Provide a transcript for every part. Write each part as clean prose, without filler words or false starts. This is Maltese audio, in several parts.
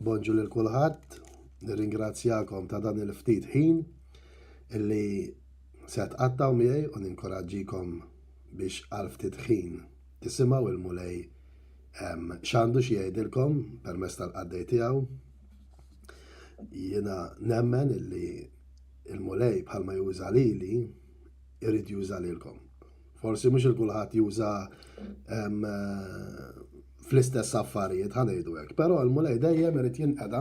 Bonġu lil kulħadd, nirringrazzjakom ta' dan il-ftit ħin illi se tqattaw miegħi u ninkoraġġikom biex għal ftit ħin tisimgħu il-mulej x'għandu xi jgħidilkom permezz tal-qaddej tiegħu. Jiena nemmen illi il-mulej bħalma juża lili irid juża lilkom. Forsi mhux il-kulħadd juża fl-istess affarijiet ħanejdu hekk, però l-mulej dejjem irid jinqeda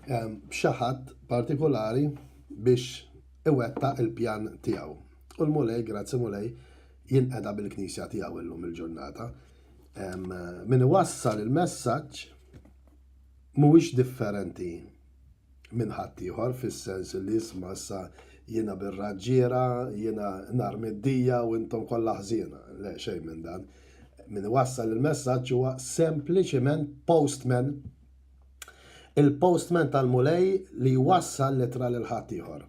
b'xi ħadd partikolari biex iwettaq il-pjan tiegħu. U l-mulej, grazzi mulej, jinqeda bil-knisja tiegħu illum il-ġurnata. Min iwassal il-messaġġ mhuwiex differenti minn ħadd ieħor fis-sens li isma' issa jiena bir-raġġiera, jiena nar mid-dija u intom kollha ħżiena. Le xejn minn dan. Min iwassal il-messaġġ huwa sempliċement postman. Il-postman tal-mulej li jwassal litra lil ħadd ieħor.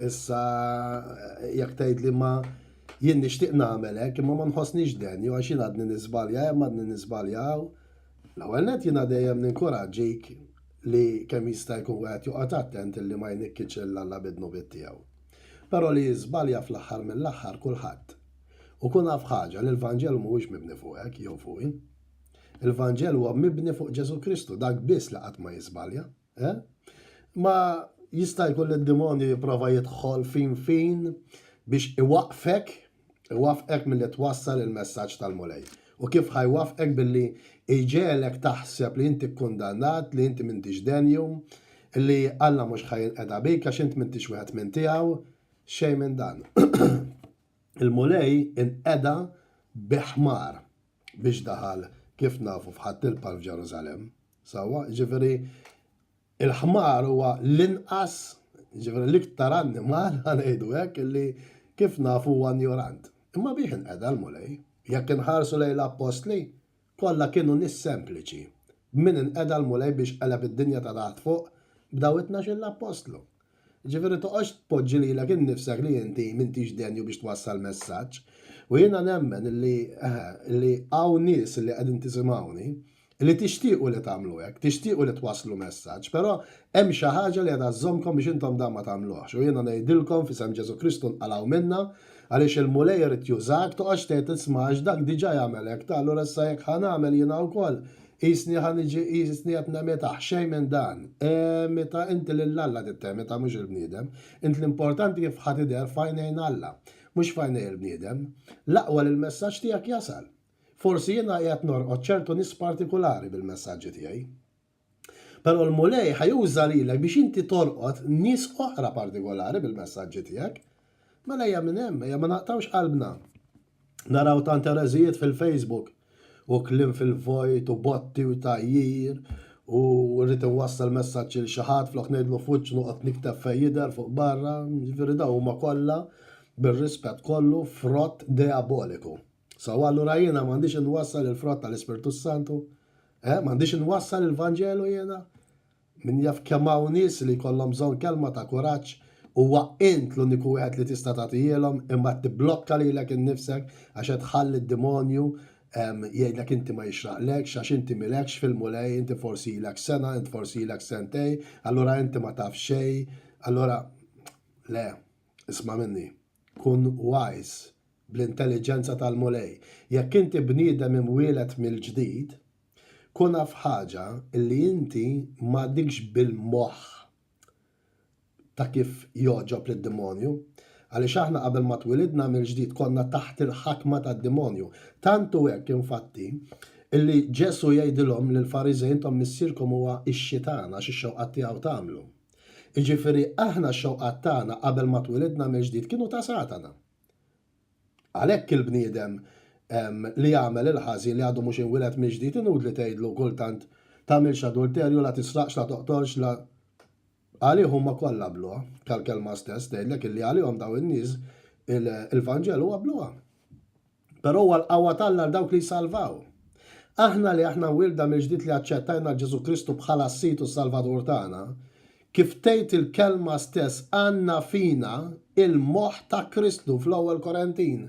Issa jekk tgħid li ma jien nixtieq nagħmel hekk imma ma nħossniex denju għax jien għadni nisbalja hemm għadni nisbaljaw. L-ewwel nett jiena dejjem ninkoraġġik li kemm jista' jkun wieħed joqgħod attent illi ma jnikkiċ Alla bidnu bit tiegħu. Però li jiżbalja fl-aħħar mill-aħħar kulħadd. U kun naf ħaġa li l-Vanġel mhuwiex mibni fuq hekk jew fuqi. Il-Vanġel huwa mibni fuq Ġesu Kristu, dak biss li qatt ma jiżbalja. Ma jista' jkun id-demonju jipprova jidħol fin biex iwaqfek milli twassal il-messaġġ tal-mulej. U kif ħajwafqek billi iġelek taħseb li inti kkundannat, li inti m'intix denju, li Alla mhux ħajinqeda bik għax int m'intix wieħed minn tiegħu, xejn minn dan. Il-mulej inqeda biħmar biex daħal kif nafu f'ħattilpa f'Ġeruzalem. Sawa, ġifieri il-ħmar huwa l-inqas, ġifieri l-iktar annimal ħanejdu hekk illi kif nafu huwa ignorant. Imma bih inqeda l-mulej. Jekk inħarsu lejn l-apostli, kollha kienu nies sempliċi. Min inqeda l-mulej biex qeleb id-dinja ta' taħt fuq bdaw 12 l-apostlu. Ġifieri toqgħodx tpoġġi lilek innifsek li inti m'intix denju biex twassal messaġġ. U jiena nemmen li hawn nies li qegħdin tisimgħuni li tixtiequ li tagħmlu hekk, tixtiequ li twasslu messaġġ, però hemm xi ħaġa li qiegħda żżommkom biex intom dan ma tagħmluhx. U jiena ngħidilkom f'isem Ġesu Kristu nqalgħu minnha għaliex il-mulej irid jużak toqgħodx tgħid tisma' dak diġà jagħmel hekk, allura issa jekk ħanagħmel jiena wkoll. Qisni qed nemetaħ xejn minn dan. Meta inti lil Alla tittemeta mhux il-bniedem, int l-importanti kif ħadd idher f'għajnejn Alla, mhux f'għajnejn il-bniedem. L-aqwa li l-messaġġ tiegħek jasal. Forsi jiena qiegħed norqod ċertu nies partikolari bil-messaġġi tiegħi. Però l-mulej ħajuża lilek biex inti torqod nies oħra partikolari bil-messaġġi tiegħek. Mela hija minn hemm, hija ma naqtawx qalbna. Naraw tant ereżijiet fil-Facebook u kliem fil-vojt u botti u tajjir u rrid inwassal messaġġ il xi ħadd flok ngħidlu f'wiċċ noqgħod nikteb fejn jidher fuq barra, ġifieri dawn huma kollha bir-rispett kollu frott diaboliku. Sawa allura jiena m'għandix inwassal il-frott tal-Ispirtu Santu, m'għandix inwassal il-Vanġelu jiena. Min jaf kemm hawn nies li jkollhom bżonn kelma ta' kuraġġ huwa int l-uniku wieħed li tista' tagħtihom imma tibblokka lilek innifsek għax qed tħalli d-demonju jgħidlek inti ma jixraqlekx għax inti milekx fil-mulej, inti forsi ilek sena, inti forsi ilek sentej, allura inti ma taf xejn, allura le, isma' minni, kun wise bl-intelligenza tal-mulej. Jekk inti bniedem imwieled mill-ġdid, kun naf ħaġa illi inti m'għadikx bil-moħħ ta' kif joġob lid-demonju, għaliex aħna qabel ma twilidna mill-ġdid konna taħt il-ħakma tad-demonju. Tantu hekk infatti illi Ġesu jgħidilhom lill-Fariżej intom missierkom huwa x-xitan għax ix-xewqat tiegħu tagħmlu. Jiġifieri aħna x-xewqat tagħna qabel ma twilidna mill-ġdid kienu ta' Satana. Għalhekk il-bniedem li jagħmel il-ħażin li għadu mhux inwieled mill-ġdid inudli tgħidlu kultant tagħmilx adulterju, la tisraqx, la toqtolx, la għalihom huma kollha bluha, kal-kelma stess tgħidlek illi għalihom daw in-nies il-Vanġelu huwa bluha. Però huwa l-qawwa tal-Alla dawk li jsalvaw. Aħna li aħna wilda mill-ġdid li aċċettajna Ġesu Kristu bħala s-Sit u Salvadur tagħna, kif tgħid il-kelma stess għandna fina il-moħħ ta' Kristu fl-ewwel Korintin.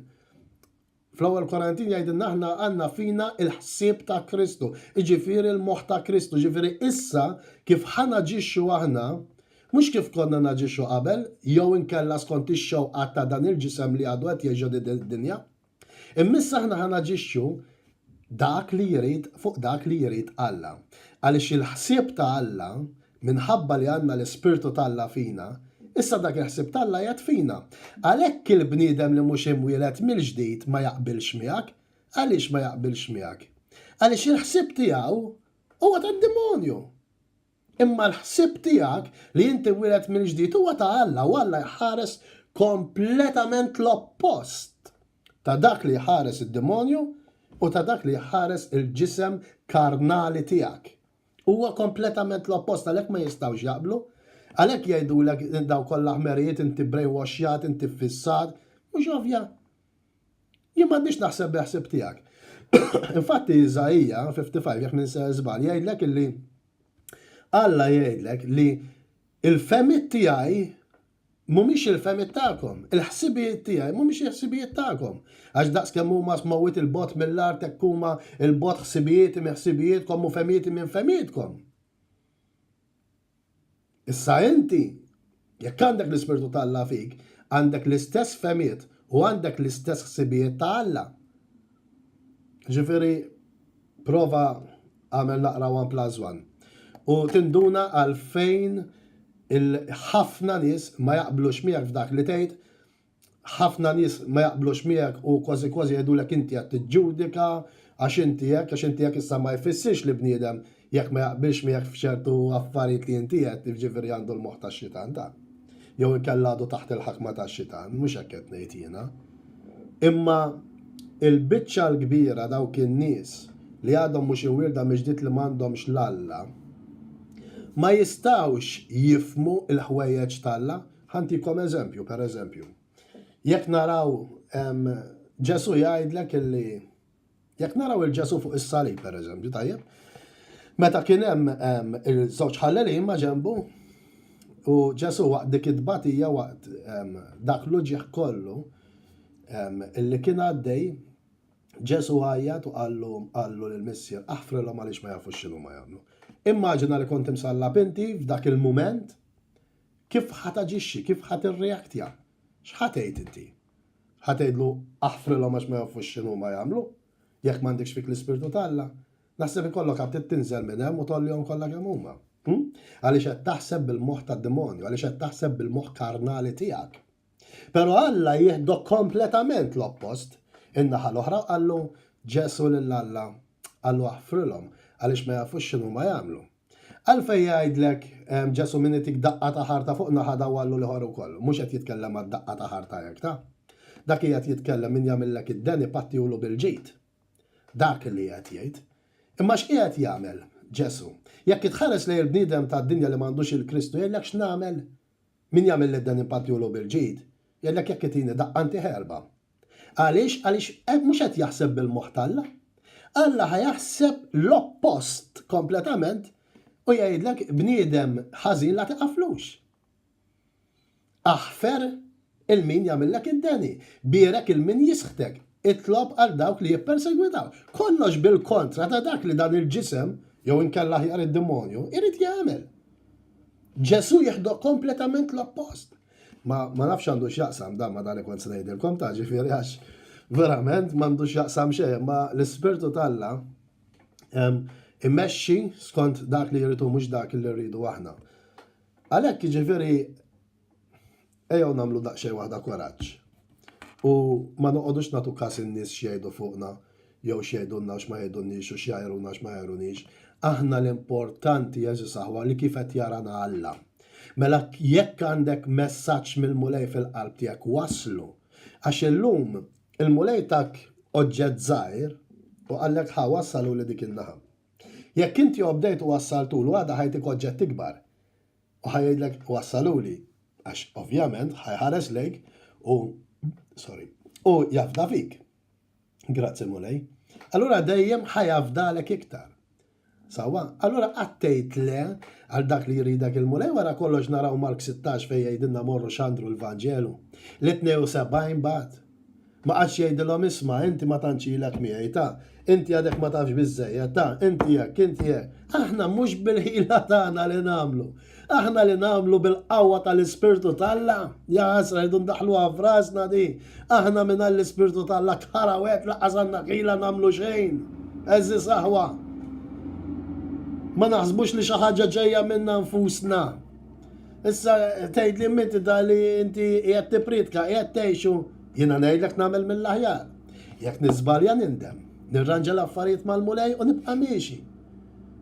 Fl-ewwel Korintin jgħidilna aħna għandna fina il-ħsieb ta' Kristu, jiġifieri l-moħħ ta' Kristu, jiġifieri issa kif ħanaġixxu aħna, mhux kif konna naġixxu qabel, jew inkella skont ix-xewqa ta' dan il-ġisem li għadu qed jeġġod id-dinja. Immissa aħna ħanaġixxu dak li jrid fuq dak li jrid Alla. Għaliex il-ħsieb ta' Alla minħabba li għandna l-Ispirtu ta' Alla fina, issa dak il-ħsieb ta' Alla jgħid fina. Għalhekk il-bniedem li mhux imwieled mill-ġdid ma jaqbilx miegħek. Għaliex ma jaqbilx miegħek? Għaliex il-ħsieb tiegħu huwa tad-demonju. Imma l-ħsieb tiegħek li inti wieled mill-ġdid huwa ta' Alla u Alla jħares kompletament l-oppost ta' dak li jħares id-demonju u ta' dak li jħares il-ġisem karnali tiegħek. Huwa kompletament l-oppost, għalhekk ma jistgħux jaqblu. Għalhekk jgħidulek daw kollha ħmerijiet inti brainwashjat, inti fissat, mhux ovvja. Jien m'għandix naħseb biħseb tiegħek. Infatti Iżajja 55 jekk ninsa żball jgħidlek illi Alla jgħidlek li il-femiet tiegħi mhumiex il-femiet tagħkom, il-ħsibijiet tiegħi mhumiex il-ħsibijiet tagħkom. Għax daqskemm huma smawwit il-bot mill-art hekk huma il-bot ħsibijiet minn ħsibijietkom u femijiet minn femijietkom. Issa inti, jekk għandek l-Ispirtu ta' Alla fik, għandek l-istess femiet u għandek l-istess ħsibijiet ta' Alla. Ġifieri prova għamel naqra 1+1. U tinduna għalfejn ħafna nies ma jaqblux miegħek f'dak li tgħid, ħafna nies ma jaqblux miegħek u kważi jgħidulek inti qed tiġġudika għax inti hekk issa ma jfissirx li bniedem jekk ma jaqbilx miegħek f'ċertu affarijiet li inti qed ġifieri għandu l-moħħ tax-xitan ta'. Jew inkella għadu taħt il-ħakma tax-xitan, mhux hekk qed ngħid jiena. Imma il-biċċa l-kbira dawk in-nies li għadhom mhux iwirda miġdiet li m'għandhomx l-Alla ma jistawx jifmu il-ħwejjeġ tal-Alla. Ħantikom eżempju, per eżempju. Jekk naraw Ġesu jgħidlek illi jekk naraw il-Ġesu fuq is-salib, per eżempju, tajjeb, meta kien hemm il-żewġ ħallelin ma' ġenbu u Ġesu waqt dik id-tbatija waqt dak l-uġieħ kollu illi kien għaddej, Ġesu għajjat u qallu lill-missier aħfrilhom għaliex ma jafux x'inhu ma jagħmlu. Immaġina li kont imsallab inti f'dak il-mument kif ħataġixxi, kif ħatirreaktja. X'ħatgħid inti? Ħatgħidlu aħfrilhom għax ma jafux x'inhu ma jagħmlu? Jekk m'għandekx fik l-Ispirtu ta' Alla, naħseb ikollok qed tinżel minn hemm u tollihom kollha kemm huma. Għaliex qed taħseb bil-moħħ tad-demonju, għaliex qed taħseb bil-moħħ karnali tiegħek. Però Alla jieħdu kompletament l-oppost. In-naħa l-oħra qallu Ġesu lill-Alla qallu aħfrilhom għaliex ma jafux x'inhu ma jagħmlu. Għalfejn jgħidlek Ġesu min itik daqqa ta' ħarta fuq naħa dawallu liħor ukoll, mhux qed jitkellem għad-daqqa ta' ħarta hekk ta'. Dak qed jitkellem min jagħmellek id-deni pattijulu bil-ġid. Dak li qed jgħid. Imma x'qiegħed jagħmel Ġesu? Jekk itħares lejn il-bniedem tad-dinja li m'għandux il-Kristu, jgħidlek x'nagħmel? Min jagħmel id-deni pattijulu bil-ġid? Jgħidlek jekk itini daqqa anti ħerba. Għaliex mhux qed jaħseb bil-moħħ tal-Alla. Alla ħajaħseb l-oppost kompletament u jgħidlek bniedem ħażin la tiqaflux. Aħfer il-min jagħmellek id-deni, birek il-min jisħtek, itlob għal dawk li jippersegwitaw. Kollox bil-kontra ta' dak li dan il-ġisem jew inkella ħjar id-demonju irid jagħmel. Ġesu jieħdu kompletament l-oppost. Ma nafx għandu x'jaqsam dan ma dan ikun se ngħidilkom ta' ġifieri għax verament m'għandux jaqsam xejn, ma l-Ispirtu ta' Alla immexxi skont dak li jridu mhux dak li rridu aħna. Għalhekk jiġifieri ejjew nagħmlu daqsxejn waħda koraġġ. U ma noqogħdux nagħtu każ in-nies x'jgħidu fuqna jew x'jgħidulna x'ma jgħidulniex u x'jgħiruna x'ma jgħirunix. Aħna l-importanti jeżis aħwa li kif qed jarana Alla. Mela jekk għandek messaġġ mill-mulej fil-qalb tiegħek waslu. Għax illum il-mulej tak oġġett żgħir u qallek wassalu li dik in-naħa. Jekk inti bdejt u wassaltulu għadha ħajtik oġġett ikbar. U ħajdlek wassaluli għax ovvjament ħajħares lejk u jafda fik. Grazzi mulej. Allura dejjem ħajafdalek iktar. Sawa, allura għattejt le għal dak li jridak il-mulej wara kollox naraw Mark 16 fejn jgħidilna morru xandru l-Vanġelu. L-72 bat. ma għax jgħidilhom isma' inti ma tantxilek miegħi ta' inti għadek ma tafx biżejjed ta' inti hekk. Aħna mhux bil-ħila tagħna li nagħmlu. Aħna li nagħmlu bil-qawwa tal-Ispirtu talla. Ja ħasra jdu ndaħluha f'rasna di. Aħna minn l-Ispirtu talla karawet laqas għandna ħila nagħmlu xejn. Eżi saħwa. Ma naħsbux li xi ħaġa ġejja minna nfusna. Issa tgħid li minti li inti qiegħed tipritka, qiegħed tgħixu, jiena ngħidlek nagħmel mill-aħjar. Jekk niżbalja nindem, nirranġa l-affarijiet mal-mulej u nibqa' miexi.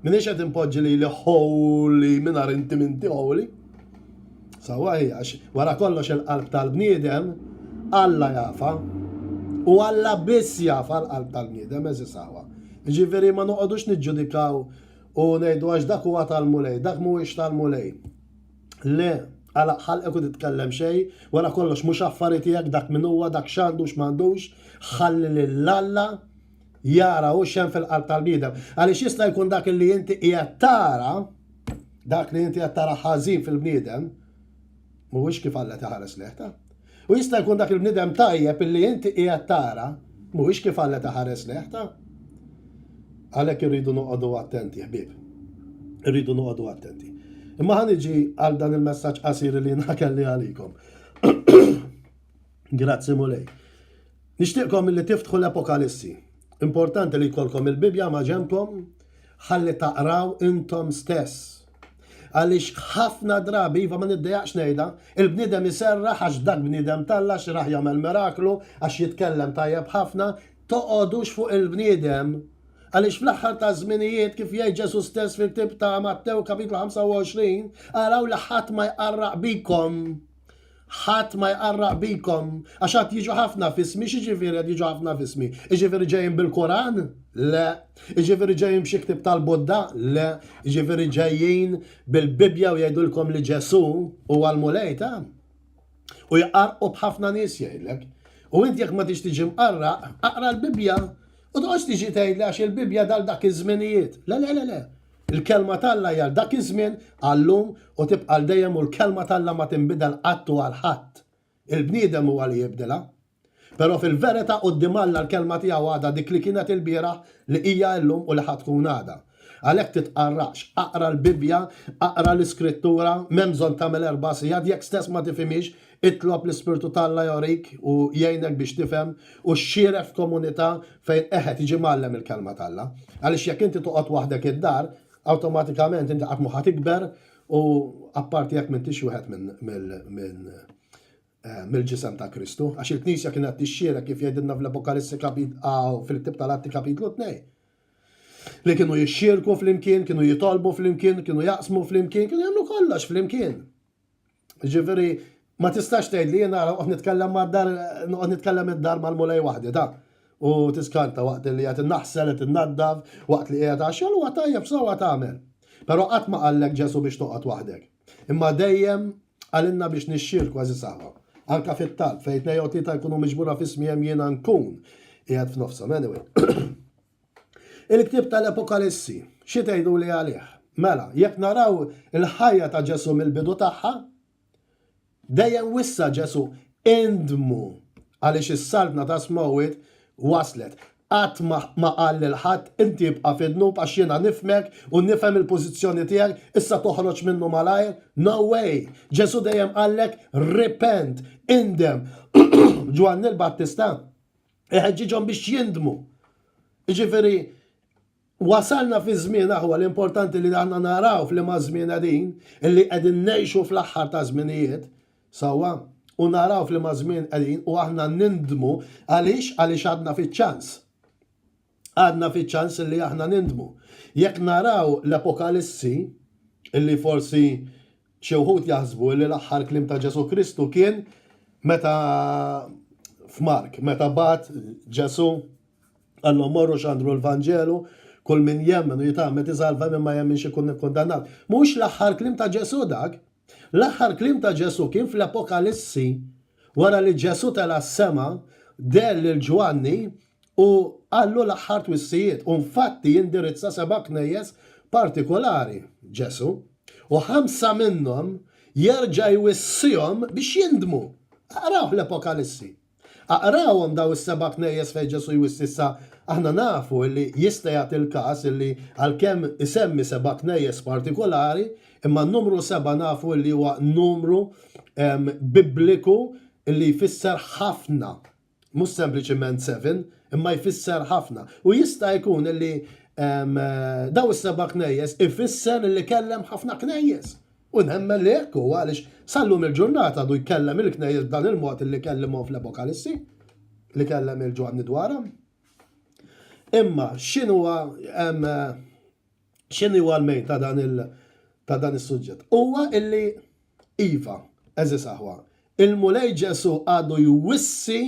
Minix qed impoġġi li holy mingħajr inti minti holy. Sewwa hija għax wara kollox il-qalb tal-bniedem Alla jafa u Alla biss jafa l-qalb tal-bniedem eżi sewwa. Jiġifieri ma noqogħdux niġġudikaw u ngħidu għax dak huwa tal-mulej, dak mhuwiex tal-mulej. Le, għala ħalqek u titkellem xej, wara kollox mhux affarijiet tiegħek dak min huwa dak x'għandux m'għandux, ħalli lill-Alla jara u xem fil-qalb tal-bniedem. Għaliex jista' jkun dak li inti qiegħed tara, dak li inti qed tara ħażin fil-bniedem, mhuwiex kif Alla taħares leħta. U jista' jkun dak il-bniedem tajjeb illi inti qiegħed tara, mhuwiex kif Alla taħares leħta. Għalhekk irridu noqogħdu attenti, ħbieb. Irridu noqogħdu attenti. Imma ħaniġi għal dan il-messaġġ qasir li nakelli għalikom. Grazzi mulej. Nixtieqkom li tiftħu l-Apokalissi. Importanti li jkollkom il-Bibja ma' ġembkom ħalli taqraw intom stess. Għaliex ħafna drabi, iva ma niddejaqx ngħidha, il-bniedem iserraħ għax dak bniedem talla xi raħ jagħmel miraklu għax jitkellem tajjeb ħafna, toqgħodux fuq il-bniedem. Għaliex fl-aħħar ta' żminijiet kif jgħid Ġesu stess fil-Ktieb ta' Mattew kapitlu 25, araw li ħadd ma jqarraq bikom. Ħadd ma jqarraq bikom. Għax qatt jiġu ħafna fismi, x'jiġifieri qed jiġu ħafna fismi? Jiġifieri ġejjin bil-Quran? Le. Jiġifieri ġejjin b'xi ktieb tal-Budda? Le. Jiġifieri ġejjin bil-Bibja u jgħidulkom li Ġesu huwa l-mulej ta'. U jqarqu b'ħafna nies jgħidlek. U inti jekk ma tix tiġi mqarraq, aqra l-Bibja. U doqgħodx tiġi tgħidli għax il-Bibja dal dak iż-żminijiet. Le. Il-kelma talla hija dak iż-żmien għallum u tibqa' dejjem u l-kelma talla ma tinbidel qatt u għal ħadd. Il-bniedem huwa li jibdilha. Però fil-verità quddiem Alla l-kelma tiegħu għadha dik li kienet il-bieraħ li hija llum u li ħadd tkun għadha. Għalhekk titqarraqx, aqra l-Bibja, aqra l-Iskrittura, m'hemm bżonn tagħmel 4 sigħat, jekk stess ma tifhimix, itlob l-Ispirtu talla jorik u jgħinek biex tifhem u xxieref f'komunità fejn eħed jiġi mallem il-kelma talla. Għaliex jekk inti toqgħod waħdek id-dar, awtomatikament inti qatt moħħa tikber u apparti jekk m'intix wieħed mill-ġisem ta' Kristu, għax il-Knisja kienet tixxierek kif jgħidilna fl-Apokalissi fil-Ktieb tal-Atti kapitlu 2. Li kienu jixxierku fl-imkien, kienu jitolbu fl-imkien, kienu jaqsmu fl-imkien, kienu jagħmlu kollox fl-imkien. Ġifieri ma tistax tgħid li jiena noqgħod nitkellem id-dar mal-mulej waħdi ta' u tiskanta waqt li qed innaħsel qed innaddaf, waqt li qiegħed għax huwa tajjeb sewwa tagħmel. Però qatt ma qallek Ġesu biex toqgħod waħdek. Imma dejjem għalinna biex nixxierku kważi saħħa. Anka fit-talb fejn tnejn jew tlieta jkunu miġbura f'ismihom jiena nkun qiegħed f'nofshom anyway. Il-Ktieb tal-Apokalissi, xi tgħidu li għalih? Mela, jekk naraw il-ħajja ta' Ġesu mill-bidu tagħha, dejjem wissa Ġesu indmu għaliex is-saltna ta' smowit waslet. Qatt ma qal lil ħadd inti jibqa' fid-dnub għax jiena nifhmek u nifhem il-pożizzjoni tiegħek issa toħroġ minnu malajr. No way! Ġesu dejjem qallek repent, indem. Ġwanni l-Battista iħeġġiġhom biex jindmu. Jiġifieri wasalna fi żmien aħwa l-importanti li aħna naraw fl-ma żmien din illi qegħdin ngħixu fl-aħħar ta' żminijiet sewwa u naraw fl-ma żmien qegħdin u aħna nindmu għaliex għadna fiċ-ċans. Għadna fiċ-ċans illi aħna nindmu. Jekk naraw l-Apokalissi illi forsi xi wħud jaħsbu li l-aħħar kliem ta' Ġesu Kristu kien meta f'Mark, meta bat Ġesu għallhom morru x'għandru l-Vanġelu kull min jemmen u jitgħammet iżalva minn ma jemmenx ikun ikkundannat. Mhux l-aħħar kliem ta' Ġesu dak. L-aħħar kliem ta' Ġesu kien fl-Apokalissi wara li Ġesu tela s-sema del lil Ġwanni u għallu l-aħħar twissijiet. U infatti jindirizza 7 knejjes partikolari Ġesu u 5 minnhom jerġa' jwissihom biex jindmu. Araw l-Apokalissi. aqrawhom daw is-seba' knejjes fejn Ġesu jwississa aħna nafu li jista' jagħti l-każ li għalkemm isemmi seba' knejjes partikolari, imma n-numru 7 nafu li huwa numru bibliku li jfisser ħafna. Mhux sempliċement 7, imma jfisser ħafna. U jista' jkun li daw is-seba' knejjes ifisser li kellem ħafna knejjes. U nemmen li hekk huwa għaliex sallum il-ġurnata du jkellem il-knejjes b'dan il-mod li kellimhom fl-Apokalissi, li kellem il-Ġwanni dwarhom. Imma x'inhuwa l-mejn ta' dan is-suġġett? Huwa illi iva, eżis aħwa, il-mulej Ġesu għadu jwissi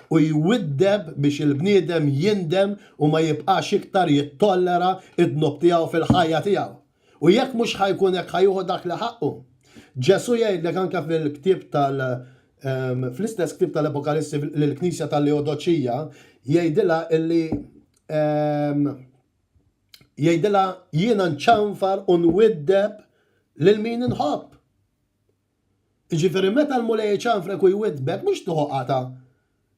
u jwiddeb biex il-bniedem jindem u ma jibqax iktar jittollera id-dnob tiegħu fil-ħajja tiegħu. U jekk mhux ħajkun hekk ħajjuħu dak li ħaqqu. Ġesu jgħidlek anke fil-ktieb fl-istess ktieb tal-Apokalissi lill-Knisja tal-Leodoċija jgħidilha illi jgħidilha jiena nċanfar u nwiddeb lil min inħobb. Ġifieri meta l-mulej ċanfrek u jwiddbek mhux toħoqata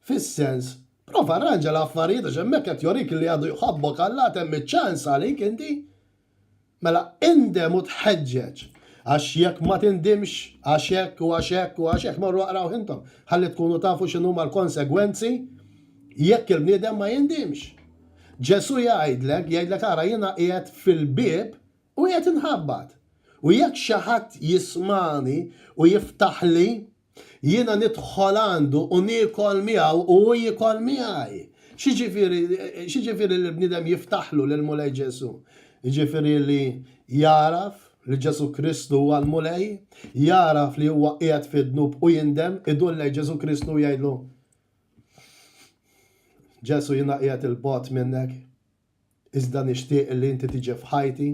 fis-sens prova arranġa l-affarijiet għax hemmhekk qed jorik li għadu jħobbok Alla temm iċ-ċans għalik inti. Mela indem u tħeġġeġ għax jekk ma tindimx għax hekk u għax hekk u għax hekk marru aqraw intom ħalli tkunu tafu x'inhuma l-konsegwenzi jekk il-bniedem ma jindimx. Ġesu jgħidlek ara jiena qiegħed fil-bieb u qiegħed inħabbat. U jekk xi ħadd jismani u jiftaħ li jiena nidħol għandu u niekol miegħu u hu jikol miegħi. X'jiġifieri li l-bniedem jiftaħlu lill-mulej Ġesu? Jiġifieri li jaraf li Ġesu Kristu huwa l-mulej, jaraf li huwa qiegħed fid-dnub u jindem, idullej Ġesu Kristu jgħidlu Ġesu jiena qiegħed il-bot minnek, iżda nixtieq li inti tiġi f'ħajti,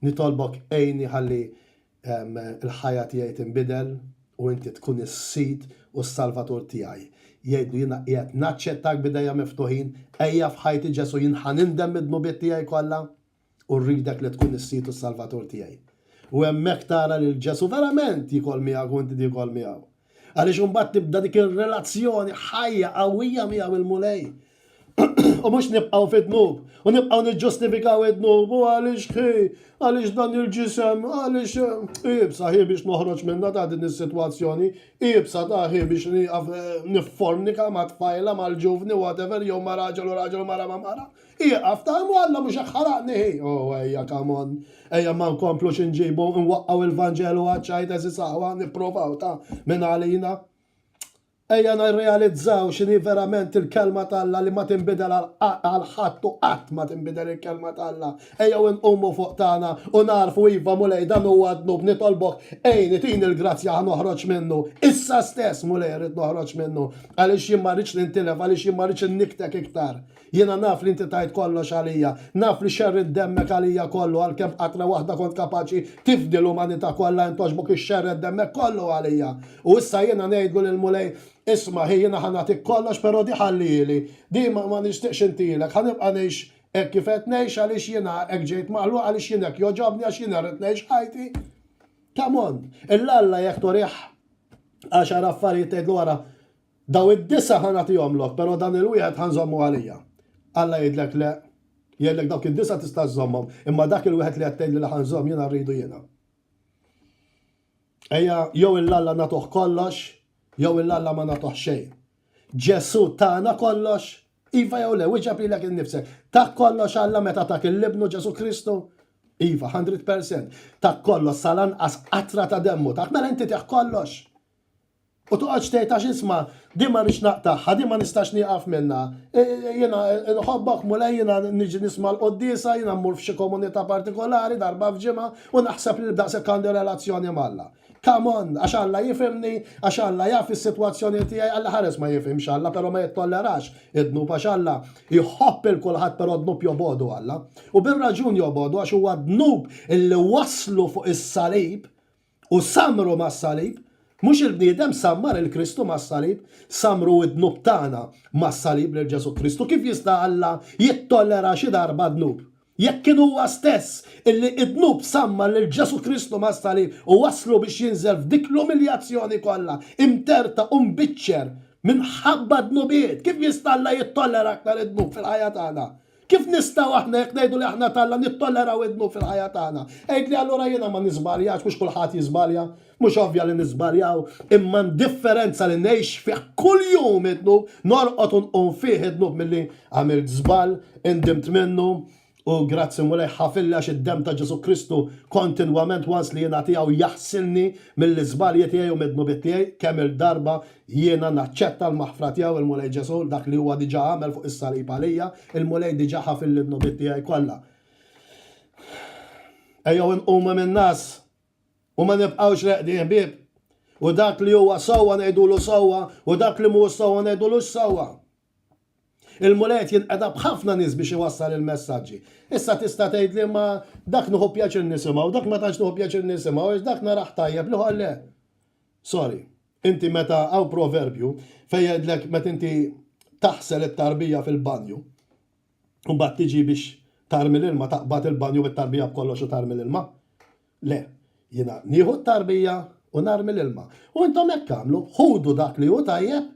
nitolbok ejni ħalli il-ħajja tiegħi tinbidel u inti tkun is-sid u s-salvatur tiegħi. Jgħidu jiena qiegħed naċċettak bidejja miftuħin, ejja f'ħajti Ġesu jien ħanindem mid-dnubiet tiegħi kollha u rridek li tkun is-sid u s-salvatur tiegħi. U hemmhekk tara li Ġesu verament jikol miegħek u inti tikol miegħu. Għaliex imbagħad tibda dik ir-relazzjoni ħajja qawwija miegħu il-mulej. U mhux nibqgħu fid-dnub u nibqgħu niġġustifikaw id-dnub u għaliex dan il-ġisem, għaliex ibsa ħi biex noħroġ minnha ta' din is-sitwazzjoni, ibsa ta' ħi biex niffornika ma' tfajla mal-ġuvni whatever jew ma' raġel u raġel mara ma' mara. Iqaf ta' Alla mhux hekk ħaraqni ħi. Ejja come on. Ejja ma nkomplux inġibu nwaqqgħu il-Vanġelu għaċċajt eżis aħwa nipprovaw ta' minn għalina. Ejja nirrealizzaw x'inhi verament il-kelma tal-Alla li ma tinbidel għal ħadd u qatt ma tinbidel il-kelma tal-Alla. Ejja nqumu fuq tagħna u narfu iva mulej dan huwa dnub nitolbok ejni tini l-grazzja noħroġ minnu. Issa stess mulej rid noħroġ minnu għaliex jien ma rridx nintilef, għaliex jien ma rridx inniktek iktar. Jiena naf li inti tajt kollox għalija, naf li xerri d-demmek għalija kollu għalkemm qatra waħda kont kapaċi tifdi l-umanità kollha intoġbok ix-xerri d-demmek kollu għalija. U issa jiena ngħidlu lil-mulej isma' jiena ħanatik kollox però di ħallili, di ma nixtieqx intilek, ħanibqa' ngħix hekk kif qed ngħix għaliex jiena hekk ġejt magħluq għaliex jien hekk joġobni għax jiena rrid ngħix ħajti. Come on, il-Alla jekk torih 10 affarijiet tgħidlu wara daw id-9 ħanatihomlok, però dan il-wieħed ħanżommu għalija. Alla jgħidlek le, jgħidlek dawk id-9 tista' żommhom, imma dak il-wieħed li qed tgħidli li ħanżomm jiena rridu jiena. Ejja jew il-Alla nagħtuh kollox, jew il-Alla ma nagħtuh xejn. Ġesu tagħna kollox, iva jew le, wieġeb lilek innifsek. Tak kollox Alla meta tak il-libnu Ġesu Kristu? Iva, 100%. Tak kollox sal-anqas qatra ta' demmu, tak mela inti tieħ kollox. U tuqgħodx tgħid għax isma' di ma nix naqtaħħa, di ma nistax nieqaf minnha. Jiena nħobbok mulej jiena niġi nisma' l-qoddisa, jiena mmur f'xi komunità partikolari darba f'ġimgħa u naħseb li daqshekk għandi relazzjoni mal-Alla. Come on, għax Alla jifhimni, għax Alla jaf is-sitwazzjoni tiegħi, Alla ħares ma jifhimx Alla, però ma jittollerax id-dnub għax Alla jħobb il-kulħadd però dnub jobodu Alla. U bir-raġun jobodu għax huwa dnub illi waslu fuq is-salib u samru mas-salib. Mhux il-bniedem sammar il-Kristu mas-salib, samru id-dnub tagħna mas-salib lil Ġesu Kristu. Kif jista' Alla jittollera xi darba dnub? Jekk kien huwa stess illi id-dnub sammar lil Ġesu Kristu mas-salib u waslu biex jinżel f'dik l-umiljazzjoni kollha, imterta u mbiċċer minħabba dnubiet. Kif jista' Alla jittollera aktar id-dnub fil-ħajja tagħna? Kif nistgħu aħna jekk ngħidu li aħna Alla nittolleraw id-dnub fil-ħajja tagħna? Għid li allura jiena ma niżbaljax, mhux kulħadd jiżbalja, mhux ovvja li niżbaljaw, imma differenza li ngħix fih kuljum id-dnub, norqod u nqum fih id-dnub milli għamilt żball, indimt minnu. U grazzi mulej ħafilla id-dem ta' Ġesu Kristu kontinwament wans li jena tiegħu jaħsilni mill-iżbalji tiegħi u mid-dnubiet tiegħi kemm il-darba jiena naċċetta l-maħfra tiegħu il-mulej Ġesu dak li huwa diġà għamel fuq is-salib għalija, il-mulej diġà ħafil l-dnubiet tiegħi kollha. Ejjew inqumu min-nas u ma nibqgħux reqdin ħbieb. U dak li huwa sewwa ngħidulu sewwa u dak li mhuwiex sewwa ngħidulux sewwa. Il-mulejt jinqeda b'ħafna nies biex iwassal il-messaġġi. Issa tista' tgħid li ma dak nieħu pjaċir nisimgħu, dak ma tantx nieħu pjaċir nisimgħu, għax dak naraħ tajjeb li ħolle. Sorry, inti meta hawn proverbju fejn jgħidlek meta inti taħsel it-tarbija fil-banju u mbagħad tiġi biex tarmi l-ilma taqbad il-banju bit-tarbija b'kollox u tarmi l-ilma. Le, jiena nieħu t-tarbija u narmi l-ilma. U intom hekk għamlu, ħudu dak li hu tajjeb,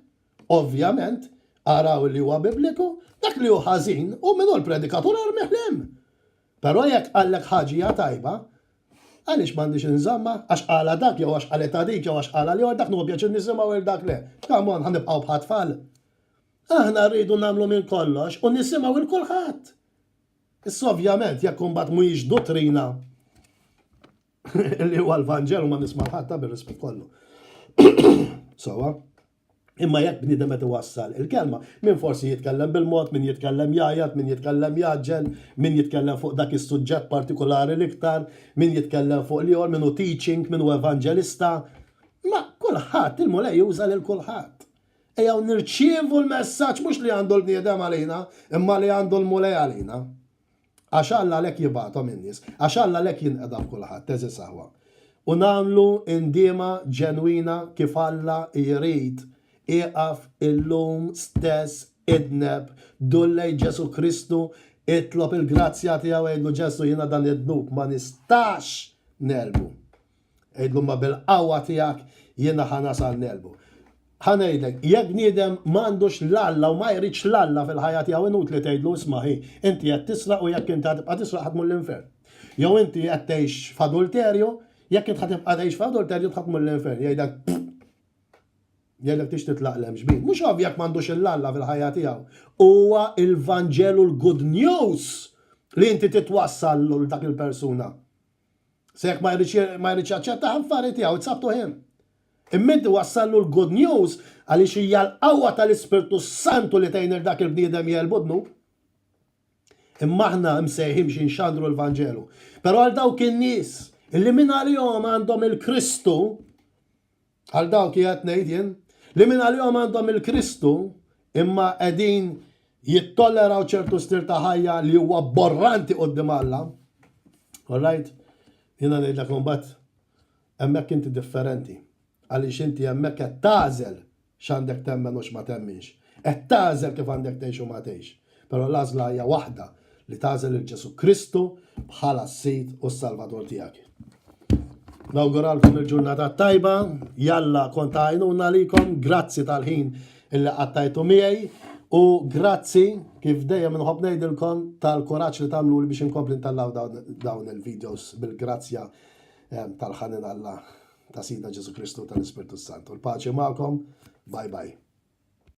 ovvjament, araw li huwa bibliku, dak li hu ħażin u minnu l-predikatur armiħlem. Però jekk qallek ħaġija tajba, għaliex m'għandix inżamma, għax qala dak jew għax qalet dik jew għax qala li dak nuhu pjaċir nisimgħu il dak le. Come on, ħanibqgħu bħat-tfal. Aħna rridu nagħmlu minn kollox u nisimgħu il kulħadd. Issa ovvjament jekk imbagħad mhuwiex dottrina li huwa l-Vanġelu ma nisma' ħadd bir-rispett kollu. Sowa. Imma jekk bniedem qed iwassal il-kelma, min forsi jitkellem bil-mod, min jitkellem jajat, min jitkellem jaġġel, min jitkellem fuq dak is-suġġett partikolari l-iktar, min jitkellem fuq li minnu teaching, minnu evangelista. Ma kulħadd il-mulej juża lil kulħadd. Ejjew nirċievu l-messaġġ mhux li għandu l-bniedem għalina, imma li għandu l-mulej għalina. Għax Alla lek jibgħathom in-nies, għax Alla lek jinqeda kulħadd, teżi saħwa. U nagħmlu indiema ġenwina kif Alla jrid. Iqaf illum stess idneb dullej Ġesu Kristu itlob il-grazzja tiegħu għedlu Ġesu jiena dan id-dnub ma nistax nelbu. Għedlu ma bil-qawwa tiegħek jiena ħanasal nelbu. Ħanejdlek, jekk bniedem m'għandux l-Alla u ma jridx l-Alla fil-ħajja tiegħu inutli tgħidlu isma' inti qed tisraq u jekk inti ħatibqa' tisraq ħadmu l-infern. Jew inti qed tgħix f'adulterju, jekk inti ħatibqa' tgħix f'adulterju tħadmu l-infern. Jgħidlek tix titlaqlem xbin. Mhux ovvjak m'għandux il-Alla fil-ħajja tiegħu. Huwa il-Vanġelu l-good news li inti titwassal l dak il-persuna. Se jekk ma jridx jaċċetta ħanfari tiegħu, it's up to him. Imma inti wassallu l-good news għaliex hija l-qawwa tal-Ispirtu Santu li tgħin dak il-bniedem jelbudnu. Imma aħna msejħin biex inxandru l-Vanġelu. Però għal dawk in-nies illi minn għalihom għandhom il-Kristu, għal dawk qiegħed ngħid jien, li minn għal-jom għandhom il-Kristu imma qegħdin jittolleraw ċertu stil ta' ħajja li huwa borranti qudiem Alla. All right? Jiena ngħidlek imbagħad hemmhekk inti differenti. Għaliex inti hemmhekk qed tagħżel x'għandek temmen u x'ma temminx. Qed tagħżel kif għandek tgħix u ma tgħix. Però l-għażla hija waħda li tagħżel il-Ġesu Kristu bħala s-Sid u s-Salvator tiegħek. Nawguralkom il-ġurnata tajba, jalla konta għajnuna likom, grazzi tal-ħin illi għattajtu miegħi u grazzi kif dejjem nħobb ngħidilkom tal-kuraġġ li tagħmlu biex inkompli ntallaw dawn il-videos bil-grazzja tal-ħanin Alla ta' Sidna Ġesu Kristu tal-Ispirtu Santu. Il-paċi magħkom, bye bye.